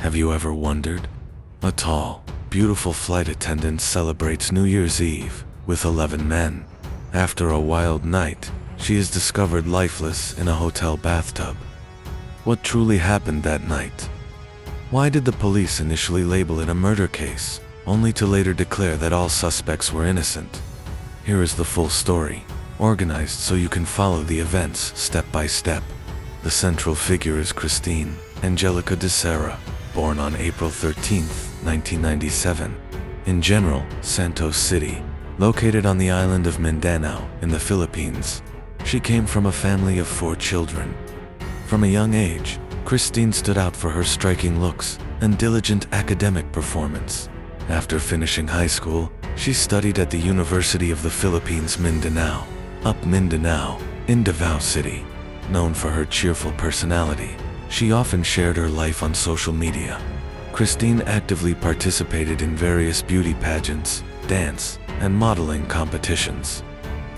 Have you ever wondered? A tall, beautiful flight attendant celebrates New Year's Eve with 11 men. After a wild night, she is discovered lifeless in a hotel bathtub. What truly happened that night? Why did the police initially label it a murder case, only to later declare that all suspects were innocent? Here is the full story, organized so you can follow the events step by step. The central figure is Christine Angelica de Serra, born on April 13, 1997, in General Santos City, located on the island of Mindanao in the Philippines. She came from a family of 4 children. From a young age, Christine stood out for her striking looks and diligent academic performance. After finishing high school, she studied at the University of the Philippines Mindanao, Mindanao, in Davao City. Known for her cheerful personality, she often shared her life on social media. Christine actively participated in various beauty pageants, dance, and modeling competitions.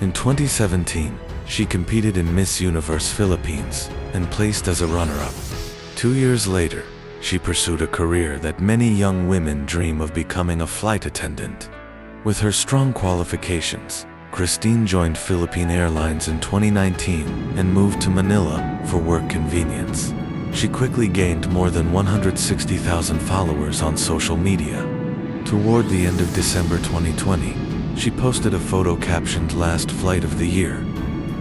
In 2017, she competed in Miss Universe Philippines and placed as a runner-up. 2 years later, she pursued a career that many young women dream of, becoming a flight attendant. With her strong qualifications, Christine joined Philippine Airlines in 2019 and moved to Manila for work convenience. She quickly gained more than 160,000 followers on social media. Toward the end of December 2020, she posted a photo captioned "Last Flight of the Year,"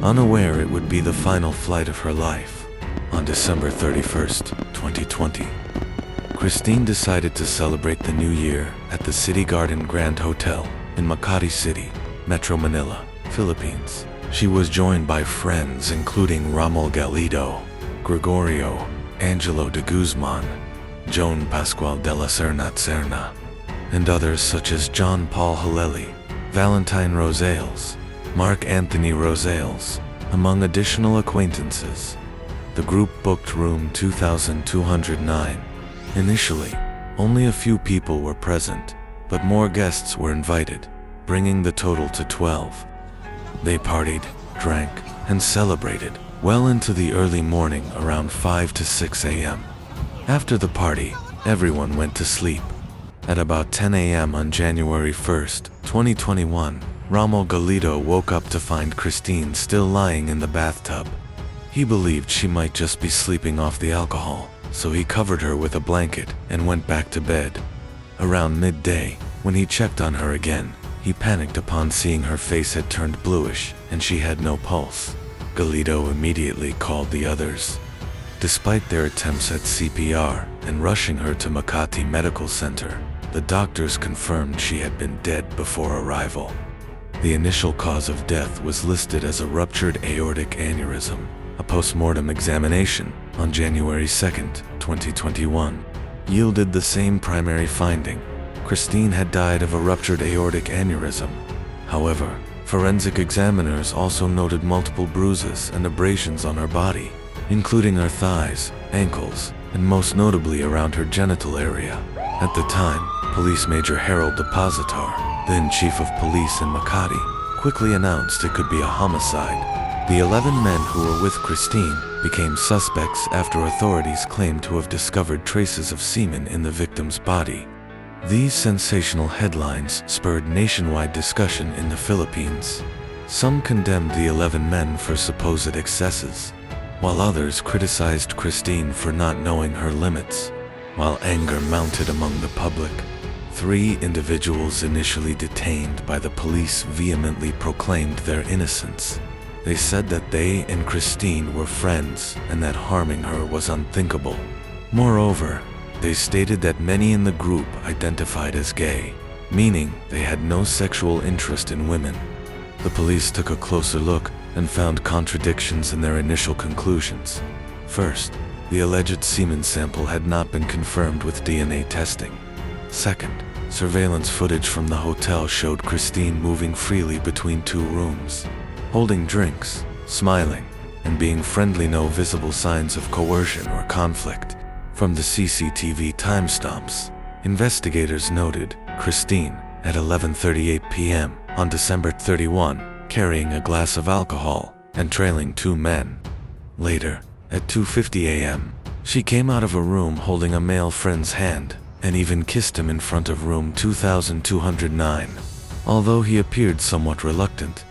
unaware it would be the final flight of her life. On December 31st, 2020, Christine decided to celebrate the new year at the City Garden Grand Hotel in Makati City, Metro Manila, Philippines. She was joined by friends including Ramon Galido, Gregorio, Angelo de Guzman, Joan Pascual de la Serna, and others such as John Paul Haleli, Valentine Rosales, Mark Anthony Rosales, among additional acquaintances. The group booked room 2209. Initially, only a few people were present, but more guests were invited, bringing the total to 12. They partied, drank, and celebrated well into the early morning, around 5 to 6 a.m. After the party, everyone went to sleep. At about 10 a.m. on January 1st, 2021, Ramon Galido woke up to find Christine still lying in the bathtub. He believed she might just be sleeping off the alcohol, so he covered her with a blanket and went back to bed. Around midday, when he checked on her again, he panicked upon seeing her face had turned bluish and she had no pulse. Galido immediately called the others. Despite their attempts at CPR and rushing her to Makati Medical Center, the doctors confirmed she had been dead before arrival. The initial cause of death was listed as a ruptured aortic aneurysm. A post-mortem examination on January 2nd, 2021, yielded the same primary finding. Christine had died of a ruptured aortic aneurysm. However, forensic examiners also noted multiple bruises and abrasions on her body, including her thighs, ankles, and most notably around her genital area. At the time, Police Major Harold Depositar, then Chief of Police in Makati, quickly announced it could be a homicide. The 11 men who were with Christine became suspects after authorities claimed to have discovered traces of semen in the victim's body. These sensational headlines spurred nationwide discussion in the Philippines. Some condemned the 11 men for supposed excesses, while others criticized Christine for not knowing her limits. While anger mounted among the public, 3 individuals initially detained by the police vehemently proclaimed their innocence. They said that they and Christine were friends and that harming her was unthinkable. Moreover, they stated that many in the group identified as gay, meaning they had no sexual interest in women. The police took a closer look and found contradictions in their initial conclusions. First, the alleged semen sample had not been confirmed with DNA testing. Second, surveillance footage from the hotel showed Christine moving freely between 2 rooms, holding drinks, smiling, and being friendly. No visible signs of coercion or conflict. From the CCTV timestamps, investigators noted Christine at 11:38 p.m. on December 31, carrying a glass of alcohol and trailing 2 men. Later, at 2:50 a.m., She came out of a room holding a male friend's hand, and even kissed him in front of room 2209, although he appeared somewhat reluctant.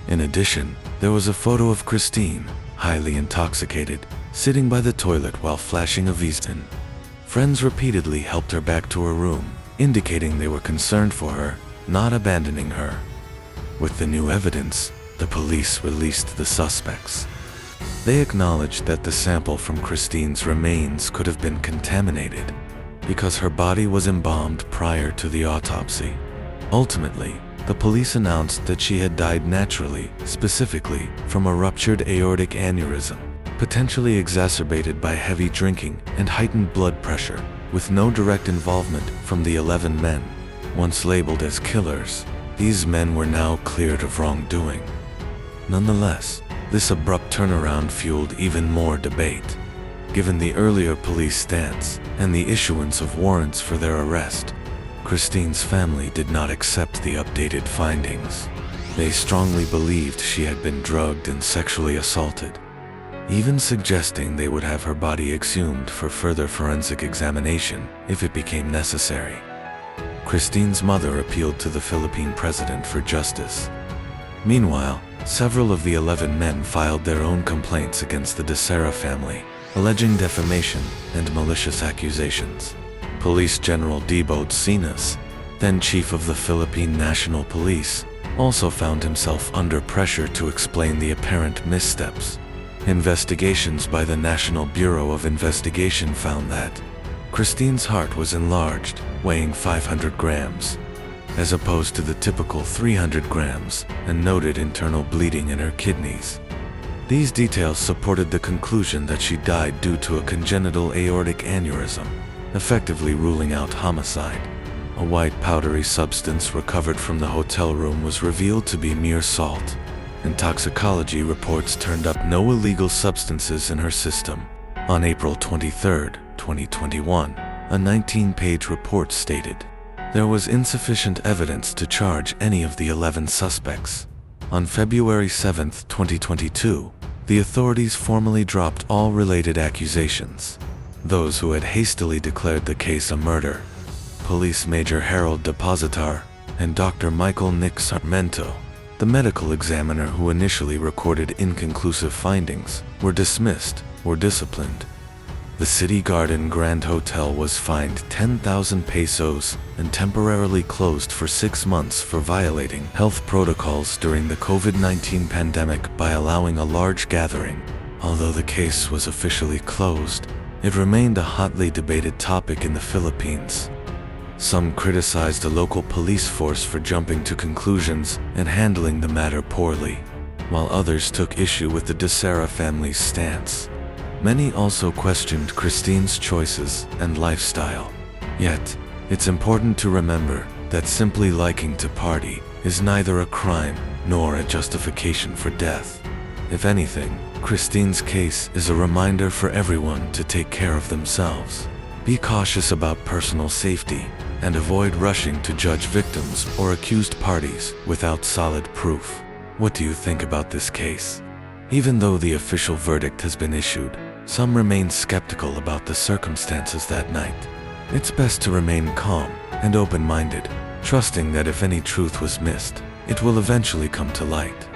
In addition, there was a photo of Christine, highly intoxicated, sitting by the toilet while flashing a Visa. Friends repeatedly helped her back to her room, indicating they were concerned for her, not abandoning her. With the new evidence, the police released the suspects. They acknowledged that the sample from Christine's remains could have been contaminated because her body was embalmed prior to the autopsy. Ultimately, the police announced that she had died naturally, specifically from a ruptured aortic aneurysm, potentially exacerbated by heavy drinking and heightened blood pressure, with no direct involvement from the 11 men. Once labeled as killers, these men were now cleared of wrongdoing. Nonetheless, this abrupt turnaround fueled even more debate. Given the earlier police stance and the issuance of warrants for their arrest, Christine's family did not accept the updated findings. They strongly believed she had been drugged and sexually assaulted, even suggesting they would have her body exhumed for further forensic examination if it became necessary. Christine's mother appealed to the Philippine president for justice. Meanwhile, several of the 11 men filed their own complaints against the De Serra family, alleging defamation and malicious accusations. Police General Debote Sinas, then chief of the Philippine National Police, also found himself under pressure to explain the apparent missteps. Investigations by the National Bureau of Investigation found that Christine's heart was enlarged, weighing 500 grams, as opposed to the typical 300 grams, and noted internal bleeding in her kidneys. These details supported the conclusion that she died due to a congenital aortic aneurysm, effectively ruling out homicide. A white powdery substance recovered from the hotel room was revealed to be mere salt, and toxicology reports turned up no illegal substances in her system. On April 23, 2021, a 19-page report stated, there was insufficient evidence to charge any of the 11 suspects. On February 7, 2022, the authorities formally dropped all related accusations. Those who had hastily declared the case a murder, Police Major Harold Depositar and Dr. Michael Nick Sarmento, the medical examiner who initially recorded inconclusive findings, were dismissed or disciplined. The City Garden Grand Hotel was fined 10,000 pesos and temporarily closed for 6 months for violating health protocols during the COVID-19 pandemic by allowing a large gathering. Although the case was officially closed, it remained a hotly debated topic in the Philippines. Some criticized the local police force for jumping to conclusions and handling the matter poorly, while others took issue with the De Serra family's stance. Many also questioned Christine's choices and lifestyle. Yet, it's important to remember that simply liking to party is neither a crime nor a justification for death. If anything, Christine's case is a reminder for everyone to take care of themselves. Be cautious about personal safety and avoid rushing to judge victims or accused parties without solid proof. What do you think about this case? Even though the official verdict has been issued, some remain skeptical about the circumstances that night. It's best to remain calm and open-minded, trusting that if any truth was missed, it will eventually come to light.